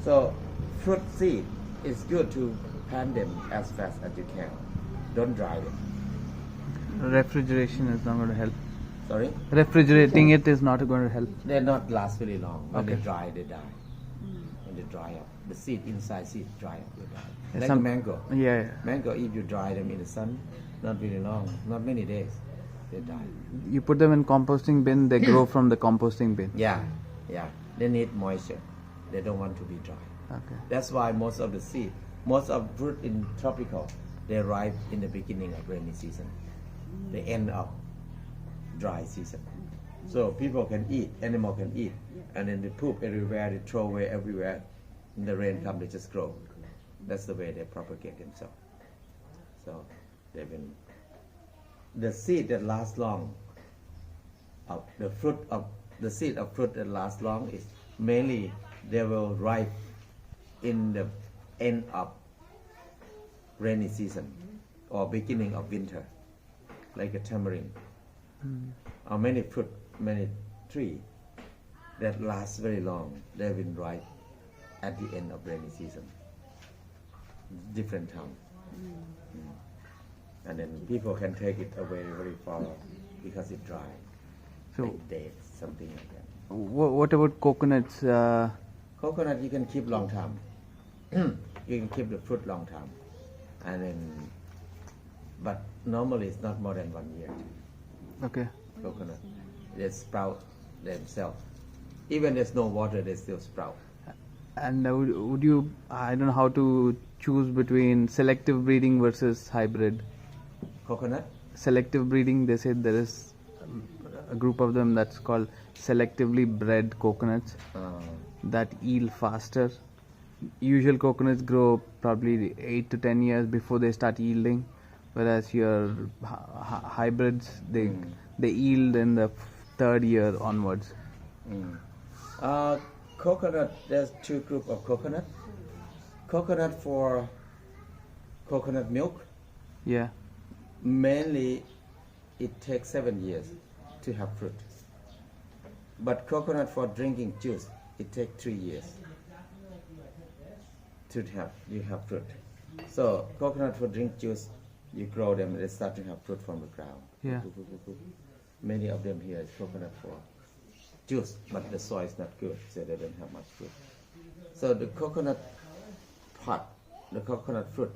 So fruit seed is good to plant them as fast as you can. Don't dry them. Refrigeration is not going to help. Sorry? Refrigerating it is not going to help. They not last very long. When Okay. they dry, they die. When they dry up, the seed inside seed dry up, they die. Yeah, Like some- mango. Yeah, yeah. Mango, if you dry them in the sun, not very long, not many days, they die. You put them in composting bin, they grow from the composting bin. Yeah, yeah. They need moisture. They don't want to be dry. Okay. That's why most of the seed, most of fruit in tropical, they ripe in the beginning of rainy season. The end of dry season. So people can eat, animal can eat, and then they poop everywhere, they throw away everywhere. When the rain comes, they just grow. That's the way they propagate themselves. So they've been the seed that lasts long, of the fruit of the seed of fruit that lasts long is mainly they will ripe in the end of rainy season or beginning of winter, like a tamarind. Or many fruit, many tree that lasts very long, they've been ripe at the end of rainy season. Different time. And then people can take it away very far because it's dry. So, Like dates, something like that. what about coconuts? Coconut you can keep long time. You can keep the fruit long time. And then, but normally it's not more than 1 year. Okay. Coconut, they sprout themselves. Even there's no water, they still sprout. And would you, I don't know how to choose between selective breeding versus hybrid. Coconut, Selective breeding, they said there is a group of them that's called selectively bred coconuts that yield faster. Usual coconuts grow probably 8 to 10 years before they start yielding, whereas your hybrids, they yield in the third year onwards. coconut, there's two groups of coconut. Coconut for coconut milk, Yeah. mainly it takes 7 years to have fruit. But coconut for drinking juice, it takes 3 years to have fruit. So coconut for drink juice, you grow them, they start to have fruit from the ground. Yeah. Many of them here is coconut for juice, but the soil is not good, so they don't have much fruit. So the coconut pot, the coconut fruit,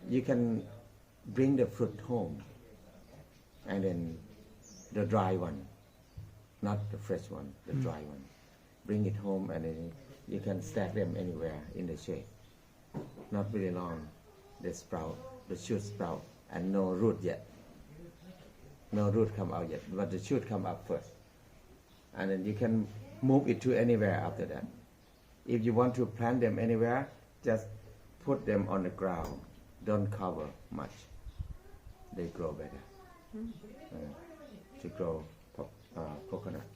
you can bring the fruit home, and then the dry one, not the fresh one, the dry one. Bring it home, and then you can stack them anywhere in the shade. Not very long, they sprout, the shoot sprout, and no root yet. No root come out yet, but the shoot come up first. And then you can move it to anywhere after that. If you want to plant them anywhere, just put them on the ground. Don't cover much. They grow better. To grow coconut.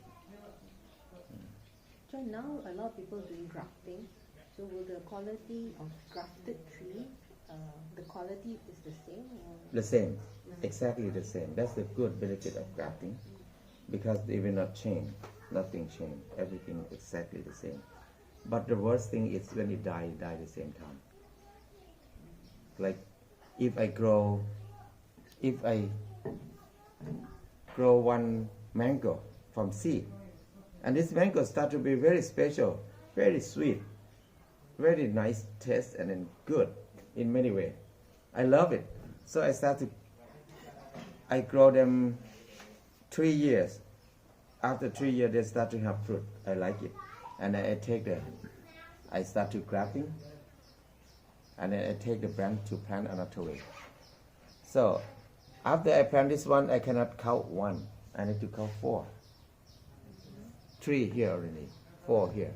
So now a lot of people doing grafting. So will the quality of grafted tree, the quality is the same? Or? The same, exactly the same. That's the good benefit of grafting, because they will not change. Nothing change. Everything exactly the same. But the worst thing is when it die the same time. Like if I grow one mango from seed, and this mango start to be very special, very sweet, very nice taste, and then good in many ways. I love it. So I grow them 3 years. After 3 years, they start to have fruit. I like it. And then I start to grafting, and then I take the branch to plant another way. So after I plant this one, I cannot count one. I need to count 4. 3 here already, 4 here.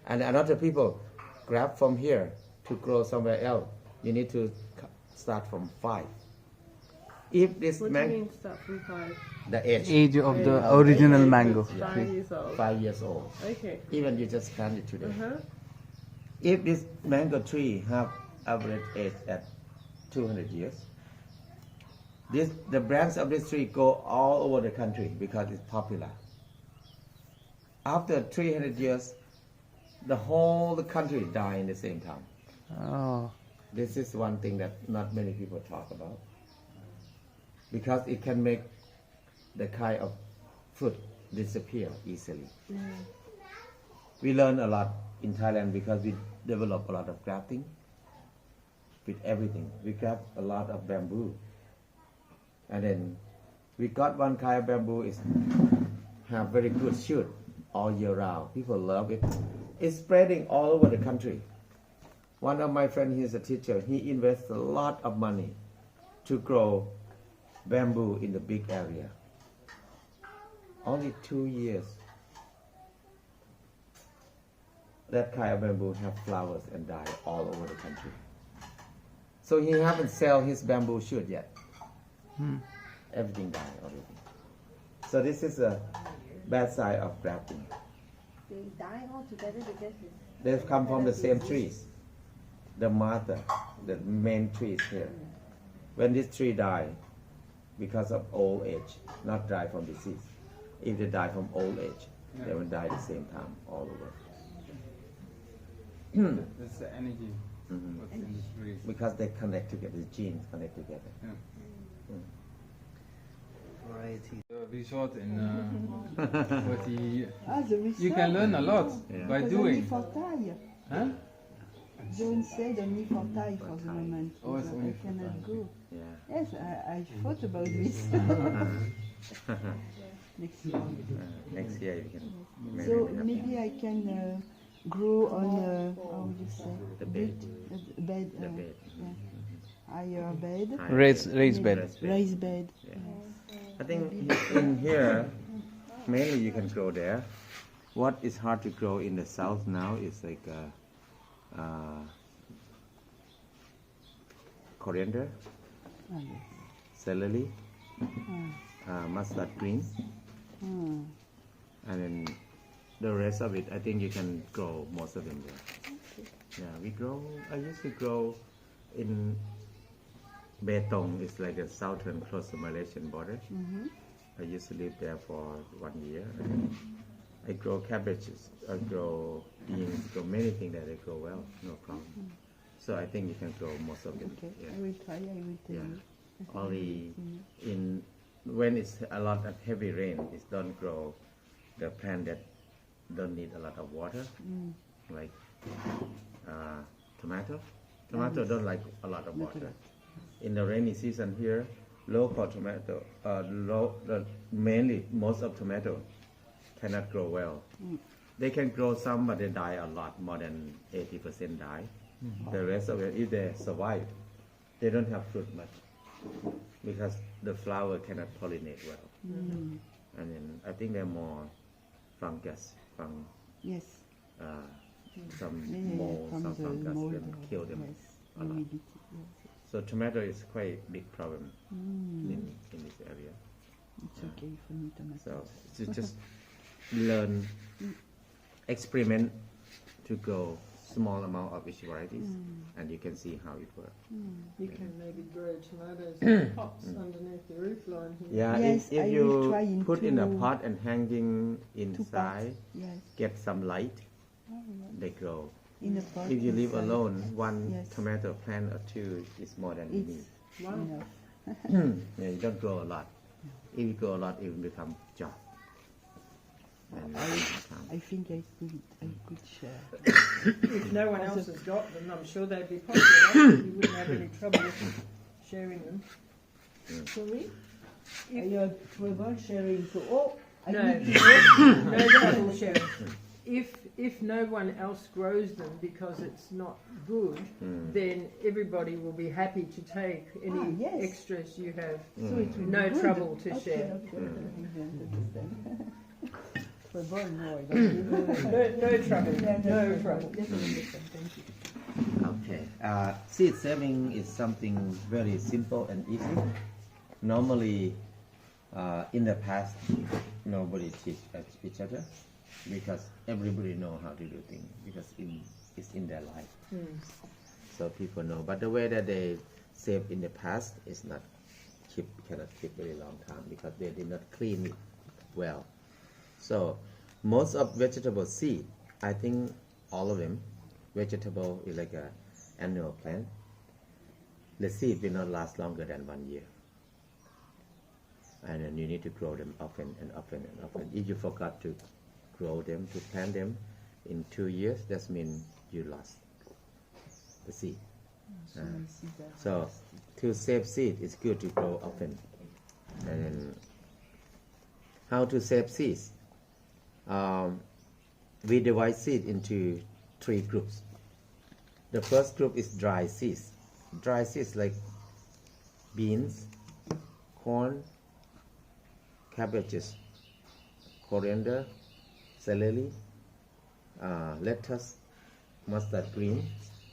And another people grab from here to grow somewhere else. You need to start from 5. If this What do you mango, mean start from 5? the age, Age of the original Okay, mango. so it's 5 years old. 5 years old. Okay. Even you just plant it today. Uh-huh. If this mango tree have average age at 200 years, the branch of this tree go all over the country because it's popular. After 300 years, the whole country die in the same time. Oh. This is one thing that not many people talk about, because it can make the kind of fruit disappear easily. We learn a lot in Thailand because we develop a lot of grafting with everything. We graft a lot of bamboo, and then we got one kind of bamboo is have very good shoot all year round. People love it. It's spreading all over the country. One of my friends, he is a teacher. He invests a lot of money to grow bamboo in the big area. Only 2 years, that kind of bamboo have flowers and die all over the country. So he haven't sell his bamboo shoot yet. Everything died already. So this is a bad side of grafting. They die altogether because They come from the same trees. The mother, the main trees here. When this tree die because of old age, not die from disease. If they die from old age, they will die at the same time all over. That's the energy. What's in the trees. Because they connect together, the genes connect together. Variety. Resort in what he, The resort. you can learn a lot Yeah. by But only doing. for Thai. Huh? John said only for Thai for the moment. Oh, it's So only I for cannot Thai. go. Yeah. Yes, I thought about this. Next year. Next year you can maybe So we have maybe I can grow on, how would you say? the bed. Bed. The bed. Yeah. Higher bed. High Raised Maybe bed. Raised bed. Yeah. I think in here, mainly you can grow there. What is hard to grow in the south now is like coriander, Ah, yes. celery, mustard green, Hmm. and then the rest of it, I think you can grow most of them there. Yeah, we grow. I used to grow in Betong. It's like a southern close to Malaysian border. Mhm. I used to live there for 1 year. And then I grow cabbages, I grow beans, grow many things that I grow well, no problem. So I think you can grow most of it. Okay, Yeah. I will try. I will tell Yeah. you. Only in when it's a lot of heavy rain, it don't grow the plant that don't need a lot of water, like tomato. Tomato don't like a lot of water. In the rainy season here, local tomato, mainly most of tomato cannot grow well. They can grow some, but they die a lot, more than 80% die. The rest of it, if they survive, they don't have fruit much because the flower cannot pollinate well. And then I think they're more fungus, Yes. some Yeah, mold, from some the fungus mold, can kill them Yes. a lot. Humidity. Yes. So tomato is quite big problem in this area. It's okay for me, tomatoes. So to just learn, experiment to grow small amount of each varieties, and you can see how it works. You can maybe grow tomatoes in pots underneath the roof line here. Yeah, Yes, if I will you try in put in a two- pot and hanging 2 inside, pots. Yes. get some light, Oh, yeah. they grow. In a pot. If you leave inside. alone, one Yes. tomato plant or two is more than you It's need. enough. Yeah, you don't grow a lot. If you grow a lot, it will become job. And I think I could share. If no one else has got them, I'm sure they'd be popular. You wouldn't have any trouble with sharing them. Sorry? If- I had trouble sharing. So, I No, need to no trouble sharing. If no one else grows them because it's not good, then everybody will be happy to take any yes. extras you have. So it will No be good. trouble to Okay, share. Okay, I understand. Trouble, no, I don't No trouble. Yeah, No trouble. Yes, I understand. Thank you. Okay. Seed saving is something very simple and easy. Normally, in the past, nobody teach each other because everybody know how to do things because it's in their life. So people know. But the way that they save in the past is not cannot keep very long time because they did not clean it well. So most of vegetable seed, I think all of them. Vegetable is like a annual plant. The seed will not last longer than 1 year. And then you need to grow them often and often and often. If you forgot to grow them, to plant them in 2 years, that means you lost the seed. So to save seed, it's good to grow often. And then how to save seeds? We divide seed into 3 groups. The first group is dry seeds. Dry seeds like beans, corn, cabbages, coriander, celery, lettuce, mustard green.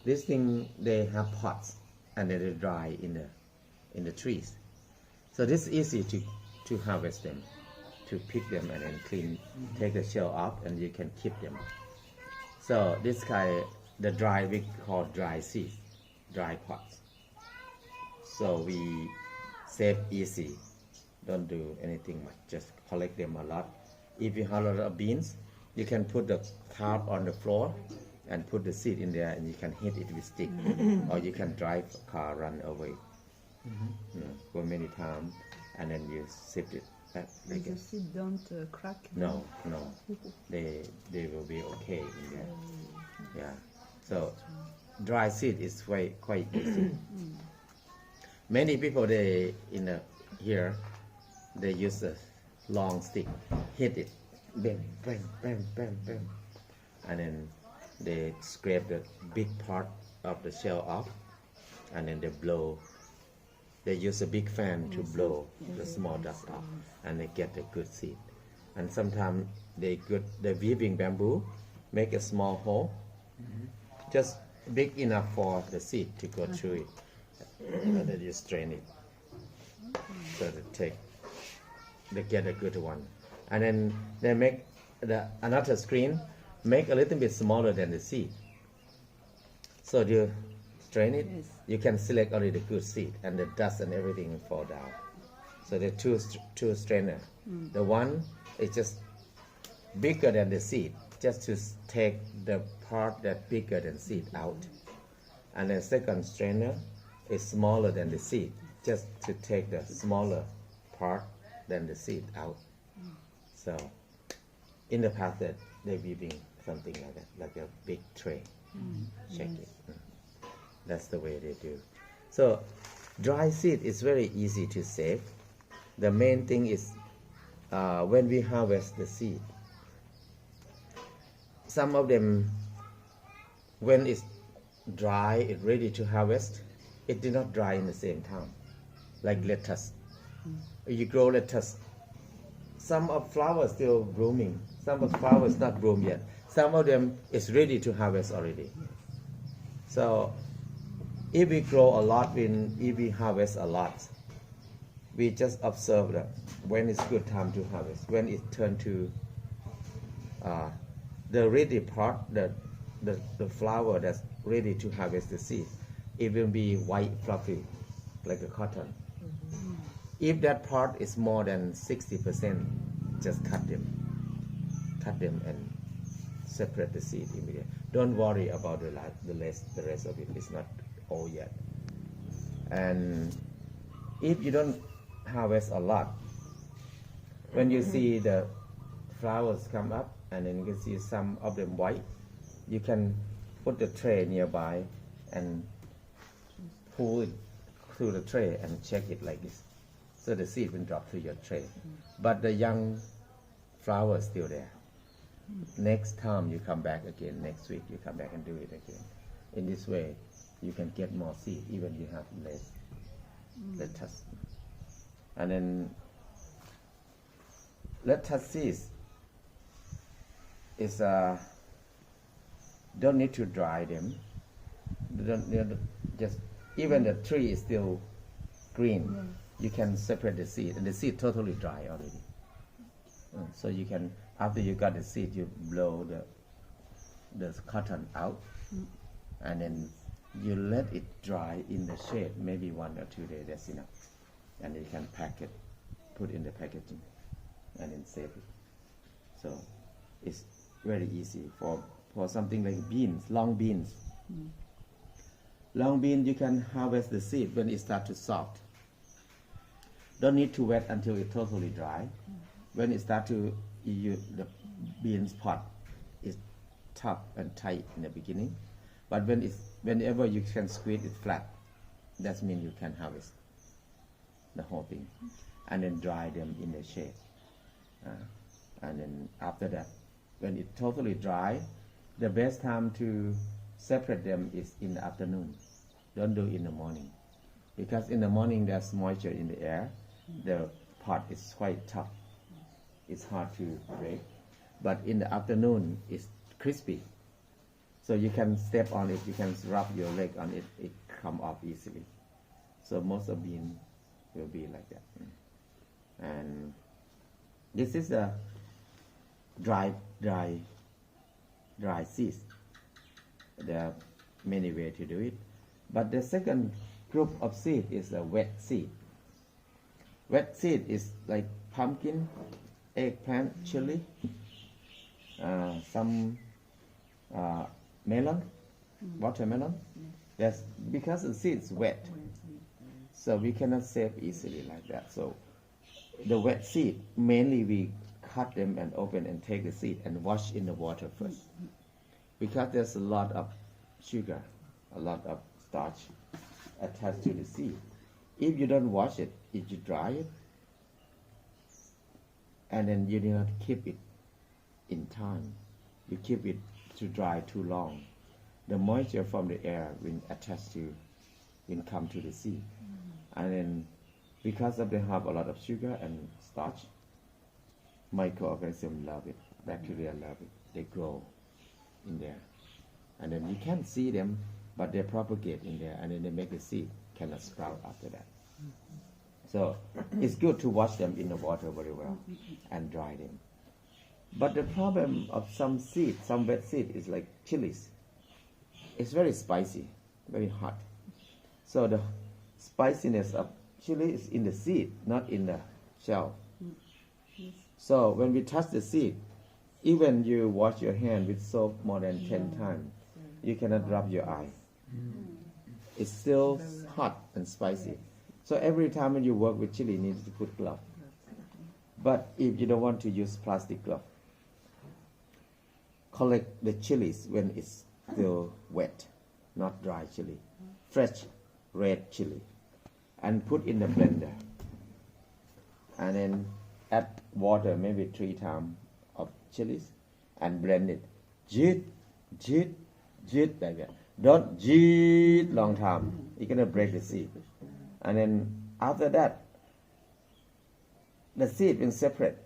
These things, they have pods and they dry in the trees. So this is easy to harvest them, to pick them and then clean, take the shell off, and you can keep them. So this kind, the dry, we call dry seeds, dry pods. So we save easy, don't do anything much, just collect them a lot. If you have a lot of beans, you can put the tarp on the floor and put the seed in there, and you can hit it with stick, or you can drive a car, run over it, for many times, and then you sift it. And the seed don't crack? No, they will be okay in there. Yeah, so dry seed is quite easy. Many people here they use a long stick, hit it, bam, bam, bam, bam, bam, and then they scrape the big part of the shell off, and then they blow. They use a big fan to blow the small dust off, and they get a good seed. And sometimes the weaving bamboo make a small hole, just big enough for the seed to go through it, and then you strain it. So they get a good one, and then they make another screen, make a little bit smaller than the seed. So you strain it, you can select only the good seed, and the dust and everything will fall down. So the two strainer. The one is just bigger than the seed, just to take the part that bigger than seed out. And the second strainer is smaller than the seed, just to take the smaller part than the seed out. So in the past that they're weaving something like that, like a big tray. Check it. That's the way they do. So dry seed is very easy to save. The main thing is when we harvest the seed, some of them, when it's dry, it's ready to harvest, it did not dry in the same time, like lettuce. You grow lettuce, some of flowers still blooming, some of flowers not bloom yet. Some of them is ready to harvest already. So if we grow a lot, if we harvest a lot, we just observe that when it's good time to harvest, when it turn to the ready part, the flower that's ready to harvest the seed, it will be white fluffy like a cotton. If that part is more than 60%, just cut them and separate the seed immediately. Don't worry about the rest of it. It's not all yet. And if you don't harvest a lot, when you see the flowers come up and then you can see some of them white, you can put the tray nearby and pull it through the tray and check it like this. So the seed will drop through your tray. But the young flower is still there. Next time you come back again, next week you come back and do it again. In this way, you can get more seed even you have less lettuce. And then lettuce seeds is don't need to dry them. Just even the tree is still green. You can separate the seed, and the seed totally dry already. So you can, after you got the seed, you blow the cotton out, and then you let it dry in the shade, maybe 1 or 2 days, that's enough. And you can pack it, put in the packaging, and then save it. So it's very easy for for something like beans, long beans. Long bean, you can harvest the seed when it starts to soft. Don't need to wet until it's totally dry. When it starts to, the beans pot is tough and tight in the beginning, but whenever you can squeeze it flat, that means you can harvest the whole thing, and then dry them in the shade. And then after that, when it's totally dry, the best time to separate them is in the afternoon. Don't do it in the morning, because in the morning there's moisture in the air. The pot is quite tough. It's hard to break. But in the afternoon, it's crispy. So you can step on it, you can rub your leg on it, it come off easily. So most of bean will be like that. And this is a dry seeds. There are many ways to do it. But the second group of seed is a wet seed. Wet seed is like pumpkin, eggplant, chili, some melon, watermelon. That's because the seed is wet, so we cannot save easily like that. So the wet seed, mainly we cut them and open and take the seed and wash in the water first, because there's a lot of sugar, a lot of starch attached to the seed. If you don't wash it, if you dry it, and then you do not keep it in time, you keep it to dry too long, the moisture from the air will come to the seed. And then because of they have a lot of sugar and starch, microorganisms love it, bacteria love it, they grow in there. And then you can't see them, but they propagate in there, and then they make the seed cannot sprout after that. So it's good to wash them in the water very well and dry them. But the problem of some seed, some wet seed, is like chilies. It's very spicy, very hot. So the spiciness of chili is in the seed, not in the shell. So when we touch the seed, even you wash your hand with soap more than 10 times, you cannot rub your eye. It's still hot and spicy. So every time when you work with chili, you need to put glove. But if you don't want to use plastic glove, collect the chilies when it's still wet, not dry chili, fresh red chili, and put in the blender. And then add water, maybe 3 times of chilies, and blend it. Jit, jit, jit, like that. Don't jit long time. You're gonna break the seed. And then after that, the seed will separate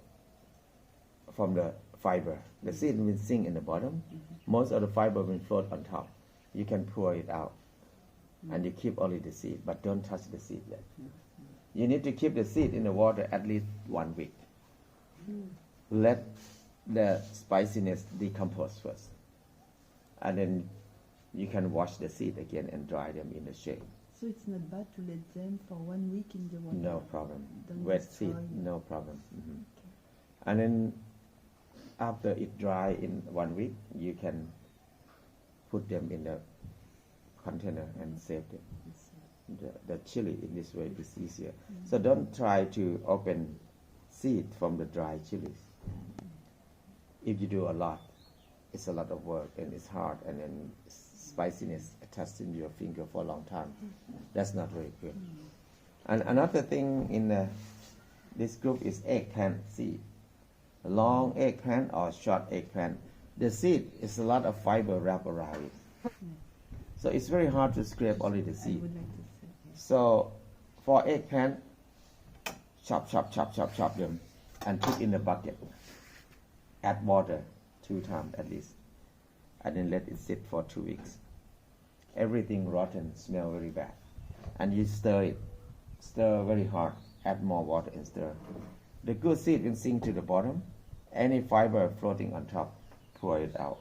from the fiber. The seed will sink in the bottom. Most of the fiber will float on top. You can pour it out, and you keep only the seed, but don't touch the seed yet. You need to keep the seed in the water at least 1 week. Let the spiciness decompose first, and then you can wash the seed again and dry them in the shade. So it's not bad to let them for 1 week in the water? No problem. Don't Wet destroy seed, it. no problem. And then after it dry in 1 week, you can put them in the container and save them. The chili in this way is easier. So don't try to open seed from the dry chilies. If you do a lot, it's a lot of work and it's hard, and then spiciness attached in your finger for a long time. That's not very good. And another thing in this group is eggplant seed. Long eggplant or short eggplant. The seed is a lot of fiber wrapped around it. So it's very hard to scrape only the I seed. would like to say. So for eggplant, chop them and put in a bucket. Add water 2 times at least, and then let it sit for 2 weeks. Everything rotten, smell very bad, and you stir very hard. Add more water and stir. The good seed will sink to the bottom. Any fiber floating on top, pour it out.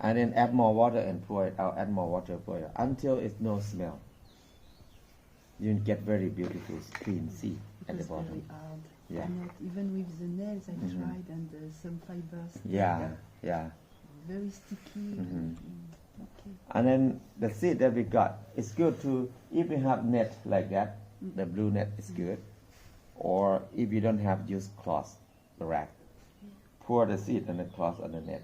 And then add more water and pour it out. Add more water, pour it out until it's no smell. You get very beautiful clean seed at the It's very bottom. hard. Yeah. Not even with the nails, I Mhm. tried, and some fibers. Yeah, yeah. Very sticky. Mhm. Okay. And then the seed that we got, it's good to, if you have net like that, the blue net is good. Or if you don't have, use cloth, the rag. Pour the seed and the cloth on the net,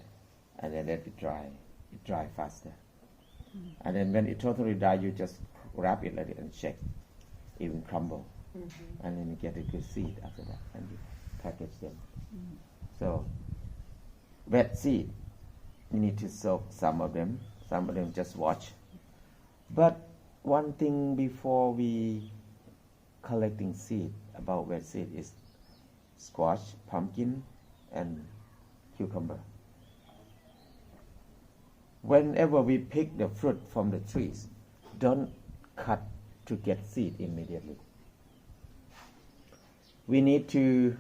and then let it dry. It dry faster. And then when it totally dry, you just wrap it like it and shake. It will crumble. And then you get a good seed after that, and you package them. So, wet seed, you need to soak some of them just watch. But one thing before we collecting seed about wet seed is squash, pumpkin, and cucumber. Whenever we pick the fruit from the trees, don't cut to get seed immediately. We need to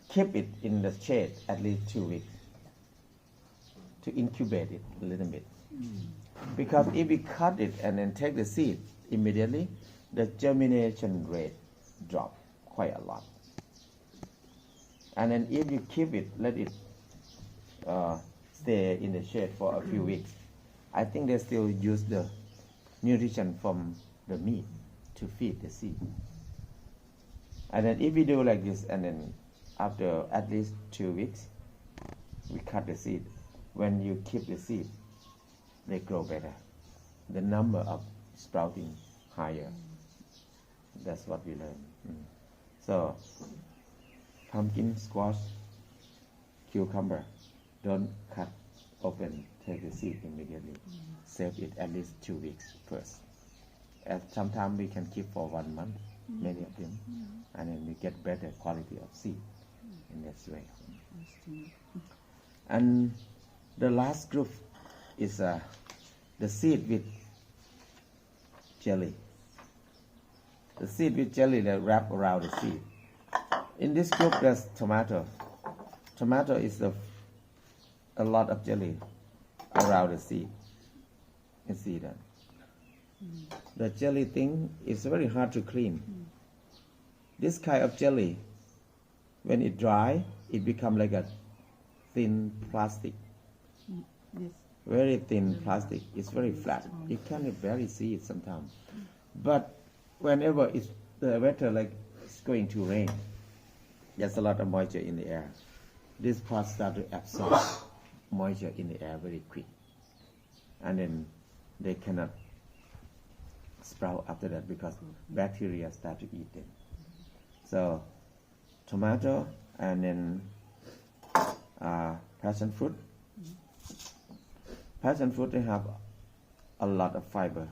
keep it in the shade at least 2 weeks to incubate it a little bit. Because if we cut it and then take the seed immediately, the germination rate drop quite a lot. And then if you keep it, let it stay in the shade for a few weeks, I think they still use the nutrition from the meat to feed the seed. And then if we do like this, and then after at least 2 weeks, we cut the seed. When you keep the seed, they grow better. The number of sprouting higher. That's what we learn. So, pumpkin, squash, cucumber, don't cut open, take the seed immediately. Save it at least 2 weeks first. Sometimes we can keep for 1 month, many of them, and then we get better quality of seed in this way. And the last group is the seed with jelly. The seed with jelly that wrap around the seed. In this group, there's tomato. Tomato is a lot of jelly around the seed. You see that? The jelly thing is very hard to clean. This kind of jelly, when it dry, it becomes like a thin plastic. Yes. Very thin plastic. It's very flat. You can barely see it sometimes. But whenever the weather like it's going to rain, there's a lot of moisture in the air. This part start to absorb moisture in the air very quick, and then they cannot sprout after that because bacteria start to eat them. So tomato and then passion fruit. Passion fruit, they have a lot of fiber,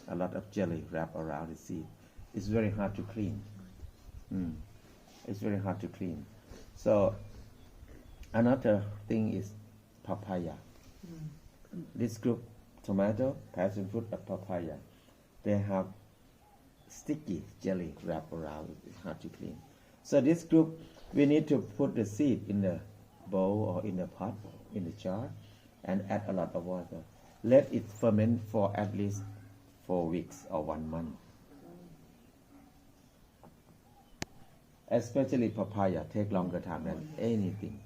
a lot of jelly wrapped around the seed. It's very hard to clean. It's very hard to clean. So another thing is papaya. This group, tomato, passion fruit, and papaya, they have sticky jelly wrapped around. It's hard to clean. So this group, we need to put the seed in the bowl or in the pot, in the jar, and add a lot of water. Let it ferment for at least 4 weeks or 1 month. Especially papaya take longer time than anything.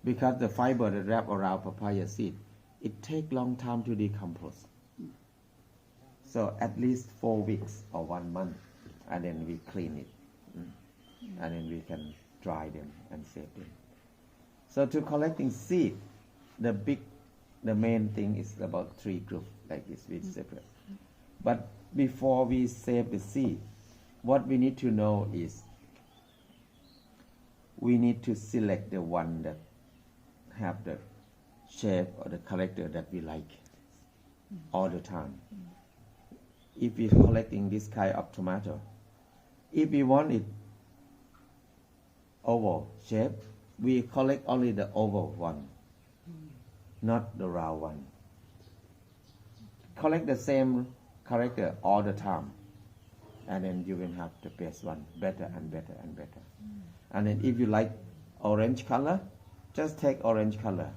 Because the fiber that wrap around papaya seed, it take long time to decompose. So at least 4 weeks or 1 month, and then we clean it. And then we can dry them and save them. So to collecting seed, the main thing is about 3 groups like this, we separate. But before we save the seed, what we need to know is we need to select the one that have the shape or the character that we like all the time. If we're collecting this kind of tomato, if we want it oval shape, we collect only the oval one, not the round one. Collect the same character all the time, and then you will have the best one, better and better and better. And then if you like orange color, just take orange color.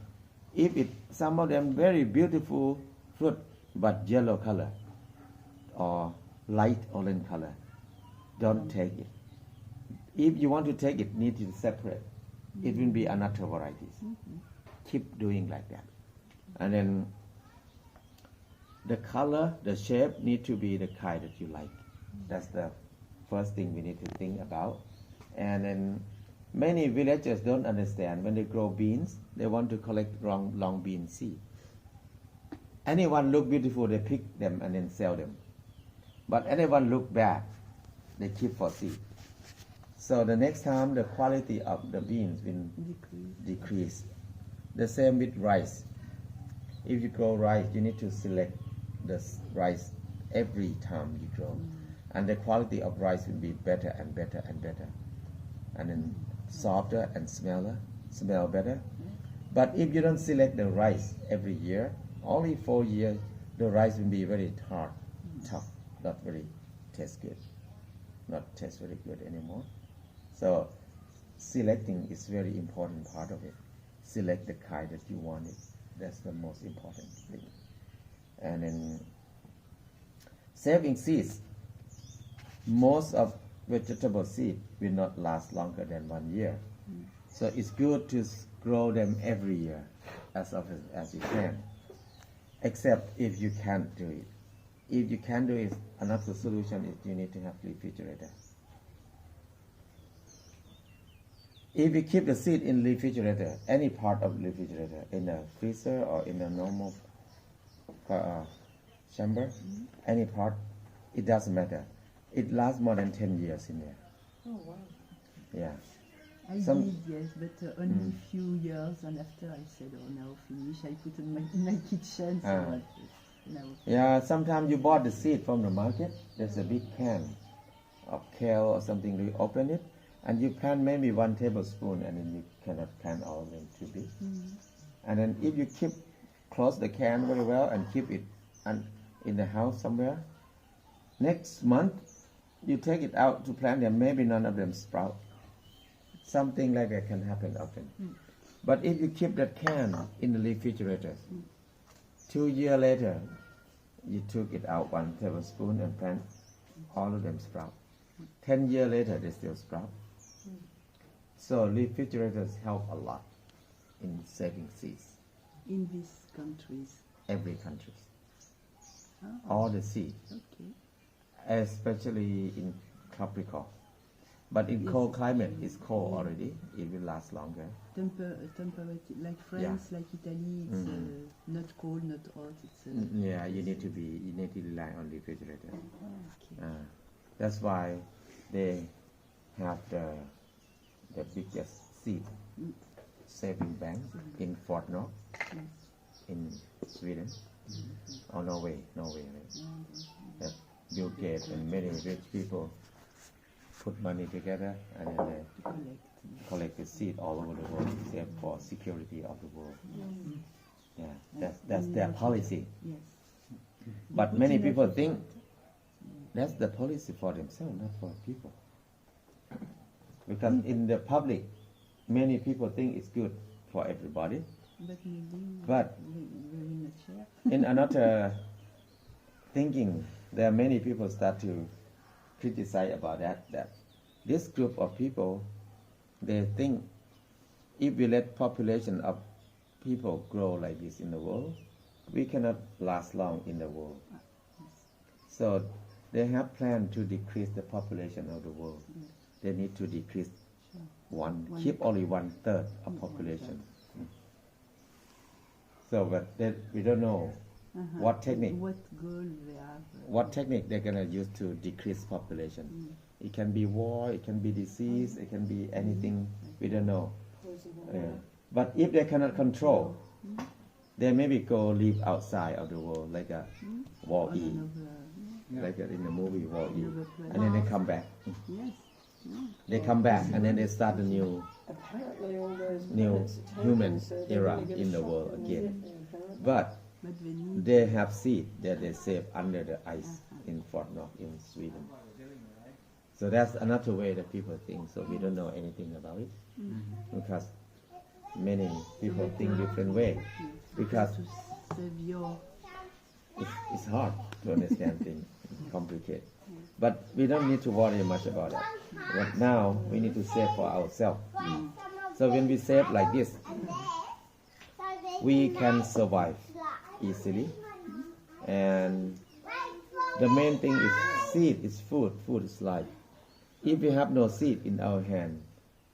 If some of them very beautiful fruit but yellow color, or light orange color, don't take it. If you want to take it, need to separate. It will be another varieties. Keep doing like that. And then the color, the shape need to be the kind that you like. That's the first thing we need to think about. And then many villagers don't understand when they grow beans, they want to collect long bean seed. Anyone look beautiful, they pick them and then sell them. But anyone look bad, they keep for seed. So the next time the quality of the beans will decrease. The same with rice. If you grow rice, you need to select the rice every time you grow. And the quality of rice will be better and better and better. And then softer and smell better. But if you don't select the rice every year, only 4 years, the rice will be very hard, tough, not very taste good, not taste very good anymore. So selecting is very important part of it. Select the kind that you want it. That's the most important thing. And then saving seeds. Most of vegetable seed will not last longer than 1 year. So it's good to grow them every year as often as you can. Except if you can't do it. If you can do it, another solution is you need to have refrigerator. If you keep the seed in refrigerator, any part of refrigerator, in a freezer or in a normal chamber, any part, it doesn't matter. It lasts more than 10 years in there. Oh wow. Yeah. I did, yes, but only few years, and after I said, oh, now finish. I put in my kitchen, so now. Yeah, sometimes you bought the seed from the market. There's a big can of kale or something. You open it, and you plant maybe 1 tablespoon, and then you cannot plant all of them too big. And then if you close the can very well and keep it in the house somewhere, next month you take it out to plant them, maybe none of them sprout. Something like that can happen often. But if you keep that can in the refrigerator, 2 years later, you took it out 1 tablespoon and plant, all of them sprout. 10 years later, they still sprout. So refrigerators help a lot in saving seeds. In these countries. Every country. All the seeds. Okay. Especially in tropical. But in cold climate, it's cold already. It will last longer. Temperature, like France, like Italy, it's not cold, not hot. It's yeah, you need to rely on refrigerator. Okay. That's why they have the biggest seed saving bank in Fort Knox, in Sweden, or Norway, right? That Bill Gates and many rich people put money together and then they collect the seed all over the world, save for security of the world. Yeah, that's their policy. Yes. But many people think that's the policy for themselves, not for people. Because in the public, many people think it's good for everybody. But in another thinking, there are many people start to criticize about that this group of people, they think if we let population of people grow like this in the world, we cannot last long in the world. So they have planned to decrease the population of the world. They need to decrease keep only 1/3 of population. So but we don't know what technique they're gonna use to decrease population. It can be war, it can be disease, it can be anything, we don't know. But if they cannot control, they maybe go live outside of the world, like a Wall-E, like in the movie Wall-E, and then they come back. They come back and then they start a new human era in the world again. But they have seed that they save under the ice in Fort Knox in Sweden. So that's another way that people think. So we don't know anything about it because many people think different way. Because it's hard to understand things. complicated. But we don't need to worry much about that. But now we need to save for ourselves. So when we save like this, we can survive easily. And the main thing is seed is food, food is life. If we have no seed in our hand,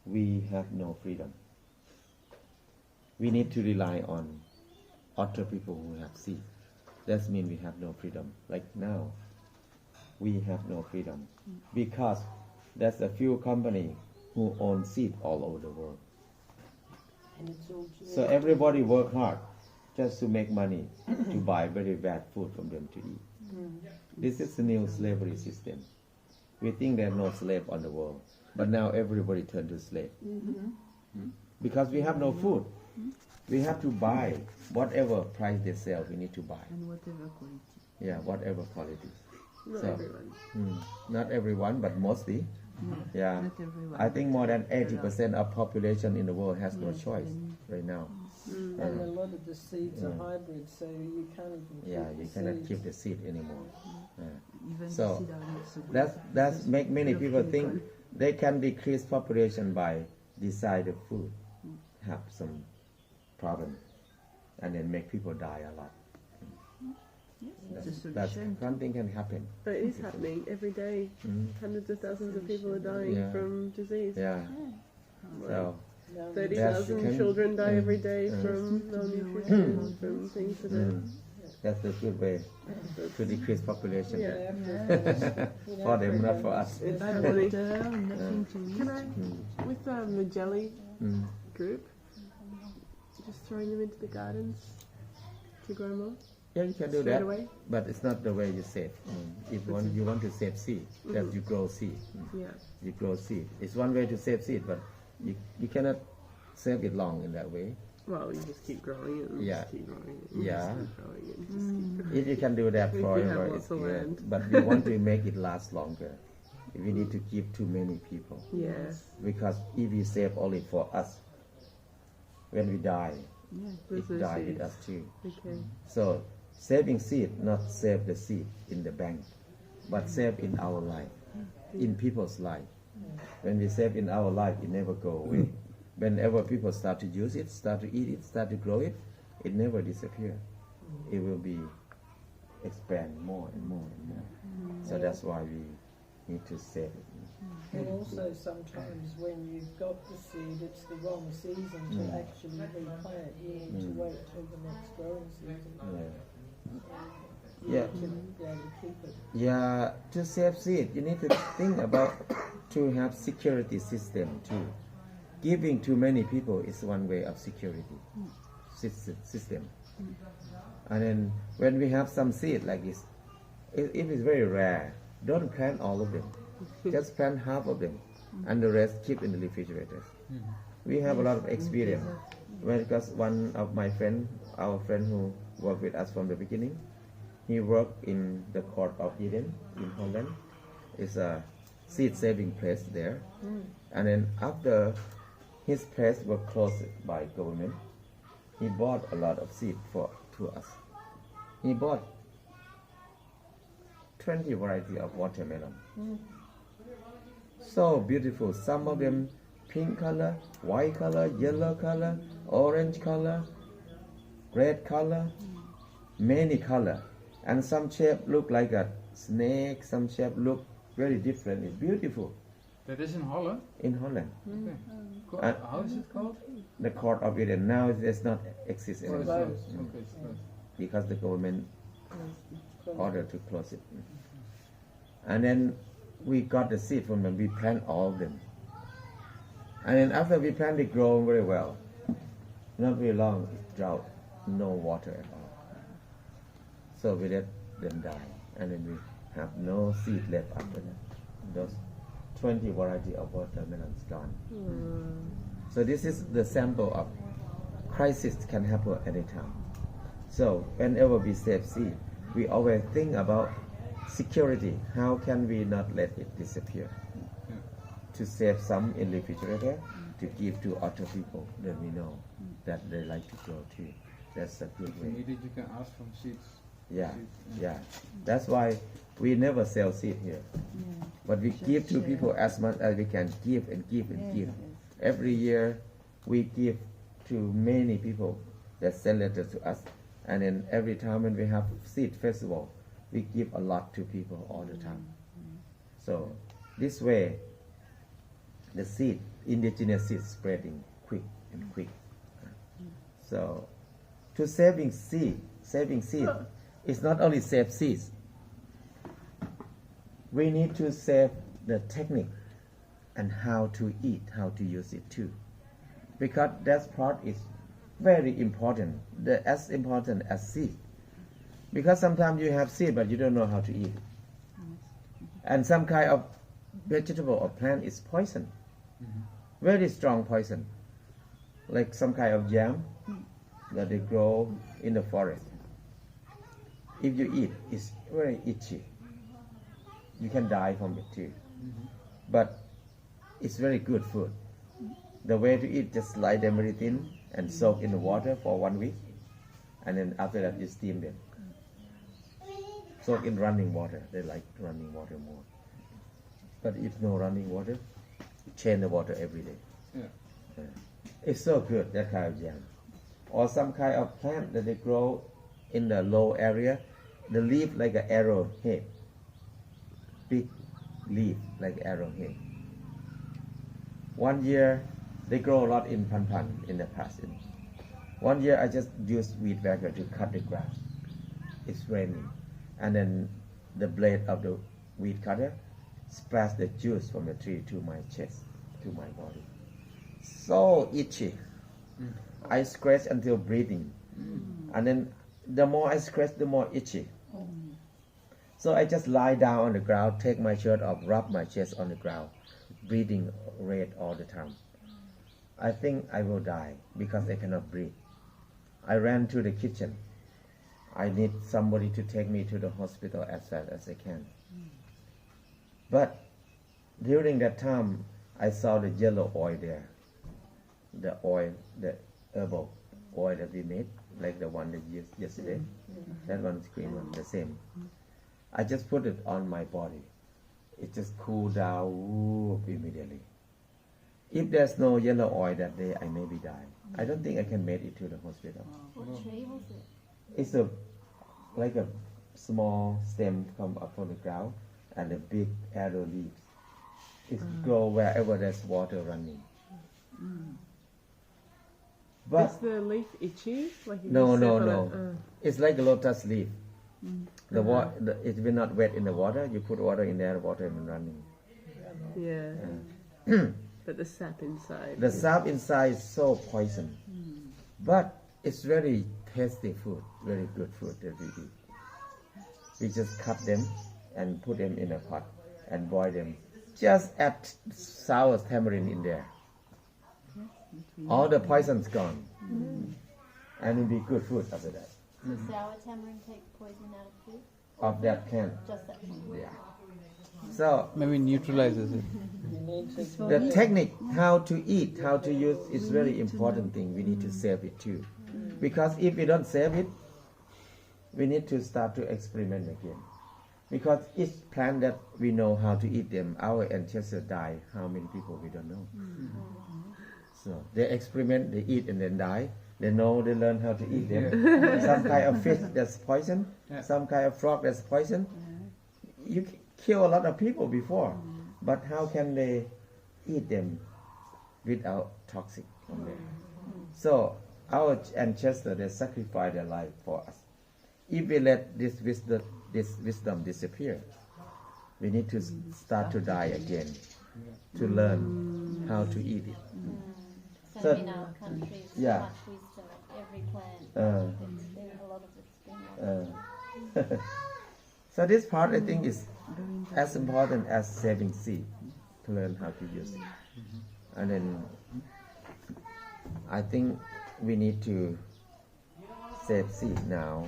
we have no freedom. We need to rely on other people who have seed. That means we have no freedom. Like now, we have no freedom because there's a few companies who own seed all over the world. So everybody work hard just to make money to buy very bad food from them to eat. This is the new slavery system. We think there's no slave on the world, but now everybody turned to slave. Because we have no food. We have to buy whatever price they sell, we need to buy. And whatever quality. Yeah, whatever quality. Not So, everyone. Not everyone, but mostly. Yeah. Not everyone. I think more than 80% of population in the world has no choice right now. And a lot of the seeds are hybrid, so you can't even keep Yeah, the you cannot seeds. keep the seed anymore. Even So, the seed are not so good. That's make many Not people chemical. think they can decrease population by decide the food have some problem and then make people die a lot. It's a That's solution. something can happen. But it is happening every day. Hundreds of thousands of people are dying Yeah. from disease. Yeah. So 30,000 That's- children die every day Mm. from malnutrition, from things that are. that's a good way to decrease population Yeah. for them, not for us. It's Bad funny. water, nothing to eat. Can I, with the jelly Mm. group, just throwing them into the gardens to grow more Yeah, you can do straight that, away? but it's not the way you save. If you want to save seed, that you grow seed. Yeah. You grow seed. It's one way to save seed, but you cannot save it long in that way. Well, you just keep growing it and Yeah. just keep growing it. And Yeah. Just keep growing it and just keep growing If you can do that If you have forever, lots it's of good. land. But we want to make it last longer. We need to give too many people. it. Yeah. Because if we save only for us, when we die, There's it no die with seeds. us too. Okay. So saving seed, not save the seed in the bank, but save in our life, in people's life. When we save in our life, it never go away. Whenever people start to use it, start to eat it, start to grow it, it never disappear. It will be expand more and more and more. So that's why we need to save it. And also sometimes when you've got the seed, it's the wrong season to actually replant. You need to wait till the next growing season. Yeah. To be able to keep it. Yeah, to save seed, you need to think about to have security system too. Giving to many people is one way of security system. And then when we have some seed like this, it is very rare. Don't plant all of them. Just plant half of them, and the rest keep in the refrigerators. We have a lot of experience. Because one of my friend, our friend who worked with us from the beginning, he worked in the Court of Eden in Holland. It's a seed saving place there. And then after his place was closed by government, he bought a lot of seed to us. He bought 20 variety of watermelon. So beautiful. Some of them pink color, white color, yellow color, orange color, red color, many color. And some shape look like a snake, some shape look very different. It's beautiful That is in Holland. in Holland. Okay. And- How is it called? The Court of Eden now it does not exist Oh, it's anymore. closed. Okay, it's closed. Because the government ordered to close it. And then we got the seed from them, we plant all of them. And then after we plant, they grow very well. Not very long, it's drought, no water at all. So we let them die, and then we have no seed left after that. Those 20 variety of watermelons gone. So this is the sample of crisis can happen anytime. So whenever we save seed, we always think about security. How can we not let it disappear? To save some in refrigerator, to give to other people that we know that they like to grow too. That's a good If you way. need it, you can ask from seeds. Yeah, yeah. That's why we never sell seed here. Yeah. But we Just give to share. people as much as we can give and give and Yes, give. yes. Every year we give to many people that send letters to us. And then every time when we have seed festival, we give a lot to people all the time. So this way, the seed, indigenous seed spreading quick and quick. So to saving seed is not only save seeds. We need to save the technique and how to eat, how to use it too. Because that part is very important, as important as seed. Because sometimes you have seed but you don't know how to eat it. And some kind of vegetable or plant is poison. Very strong poison. Like some kind of yam that they grow in the forest. If you eat, it's very itchy. You can die from it too. But it's very good food. The way to eat, just slide them very thin and soak in the water for 1 week. And then after that, you steam them. Soak in running water. They like running water more. But if no running water, change the water every day. Yeah. It's so good, that kind of yam. Or some kind of plant that they grow in the low area, the leaf like an arrowhead. Big leaf like arrowhead. 1 year, they grow a lot in Panpan in the past. 1 year, I just used weed whacker to cut the grass. It's raining. And then the blade of the weed cutter splash the juice from the tree to my chest, to my body. So itchy. I scratch until bleeding. And then the more I scratch, the more itchy. So I just lie down on the ground, take my shirt off, rub my chest on the ground, breathing red all the time. I think I will die because I cannot breathe. I ran to the kitchen. I need somebody to take me to the hospital as fast as I can. But during that time, I saw the yellow oil there. The oil, the herbal oil that we made, like the one that used yesterday. That one is green one, the same. I just put it on my body. It just cooled down whoop, immediately. If there's no yellow oil that day, I maybe die. I don't think I can make it to the hospital. What tree was it? It's like a small stem come up from the ground and a big arrow leaves. It grow wherever there's water running. But Is the leaf itchy? Like if no, you no, step on no. it? It's like a lotus leaf. It will not wet in the water. You put water in there, water will running. Yeah. But the sap inside. The sap inside is so poison. But it's very tasty food, very good food that we eat. We just cut them and put them in a pot and boil them. Just add sour tamarind in there. All the poison's gone. And it'll be good food after that. Does sour tamarind take poison out of food? Of that can. Just that one? Yeah. So Maybe neutralizes it. the technique, how to eat, how to use, is very important thing. We need to save it too. Because if we don't save it, we need to start to experiment again. Because each plant that we know how to eat them, our ancestors die. How many people we don't know. So they experiment, they eat and then die. They know, they learn how to eat them. Some kind of fish that's poison, some kind of frog that's poison. You kill a lot of people before, but how can they eat them without toxic on them? So our ancestors, they sacrificed their life for us. If we let this wisdom disappear, we need to start to die again to learn how to eat it. So in our country, so yeah. much wisdom of every plant. It's been, a lot of it's been lost. So this part, I think, is as important as saving seed, to learn how to use it. And then I think we need to save seed now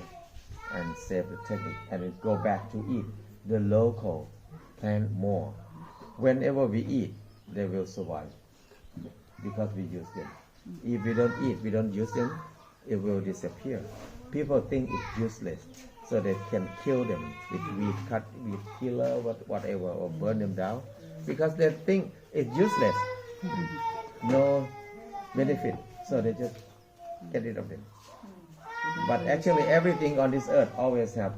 and save the technique and then go back to eat the local plant more. Whenever we eat, they will survive because we use them. If we don't eat, we don't use them, it will disappear. People think it's useless. so they can kill them with weed cut, weed killer, whatever, or burn them down, because they think it's useless, no benefit, so they just get rid of them. But actually, everything on this earth always have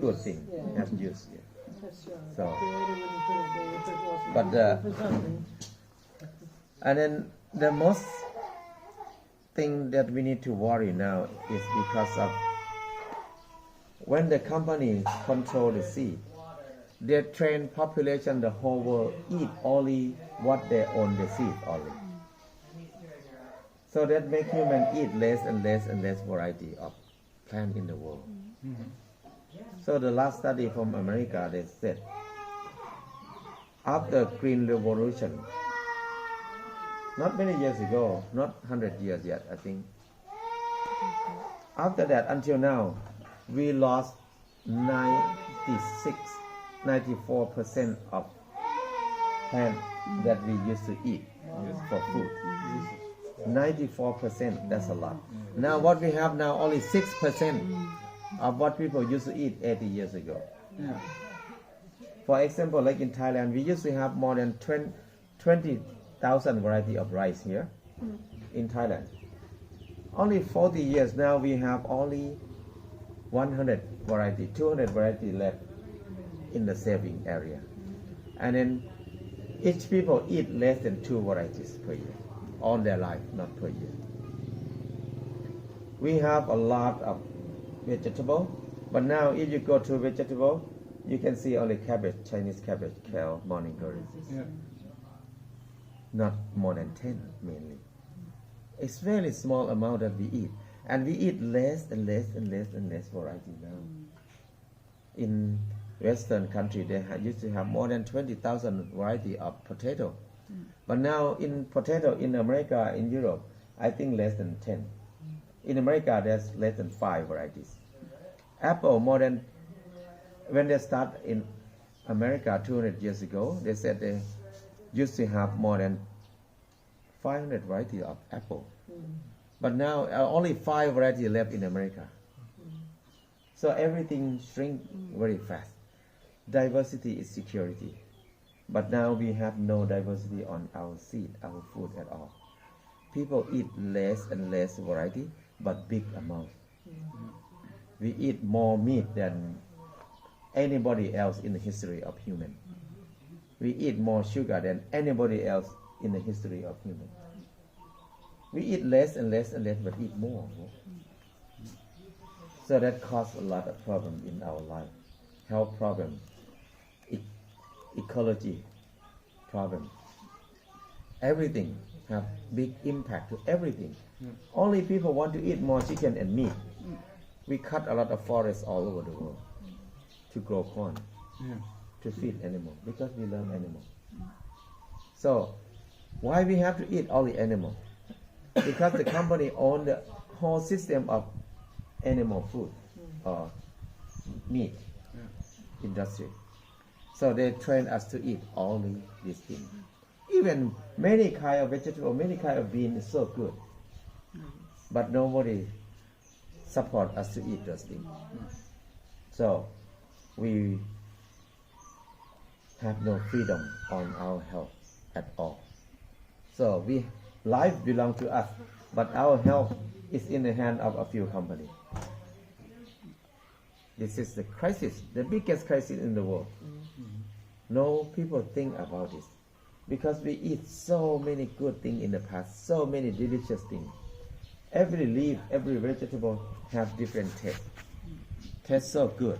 good thing, have use. Yeah. That's right. So, Creator wouldn't put it there if it wasn't but for something. and then the most thing that we need to worry now is because of when the company control the sea, they train population the whole world eat only what they own the seed only. So that make human eat less and less and less variety of plant in the world. So the last study from America, they said after Green Revolution, not many years ago, not 100 years yet, I think. After that, until now, we lost 94% of plant that we used to eat for food. 94%, that's a lot. Now what we have now, only 6% of what people used to eat 80 years ago. For example, like in Thailand, we used to have more than 20,000 variety of rice here in Thailand. Only 40 years now, we have only 100 variety, 200 variety left in the saving area. And then each people eat less than 2 varieties per year, all their life, not per year. We have a lot of vegetable, but now if you go to vegetable, you can see only cabbage, Chinese cabbage, kale, morning glory. Not more than 10 mainly. It's very small amount that we eat, and we eat less and less and less and less variety now. In Western country, they used to have more than 20,000 variety of potato, but now in potato in America, in Europe, I think less than 10. In America, there's less than 5 varieties. Apple, more than, when they start in America 200 years ago, they said they used to have more than 500 varieties of apple. But now only 5 varieties left in America. So everything shrink very fast. Diversity is security. But now we have no diversity on our seed, our food at all. People eat less and less variety, but big amount. We eat more meat than anybody else in the history of human. We eat more sugar than anybody else in the history of human. We eat less and less and less, but eat more. So that causes a lot of problems in our life. Health problem, ecology problem. Everything have big impact to everything. Only people want to eat more chicken and meat. We cut a lot of forests all over the world to grow corn, to feed animals, because we love animals. So why we have to eat only animal? Because the company owns the whole system of animal food or meat industry. So they train us to eat only these things. Even many kind of vegetable, many kind of bean is so good, but nobody support us to eat those things. So we have no freedom on our health at all. So life belongs to us, but our health is in the hand of a few companies. This is the crisis, the biggest crisis in the world. No people think about this, because we eat so many good things in the past, so many delicious things. Every leaf, every vegetable have different taste. Taste so good.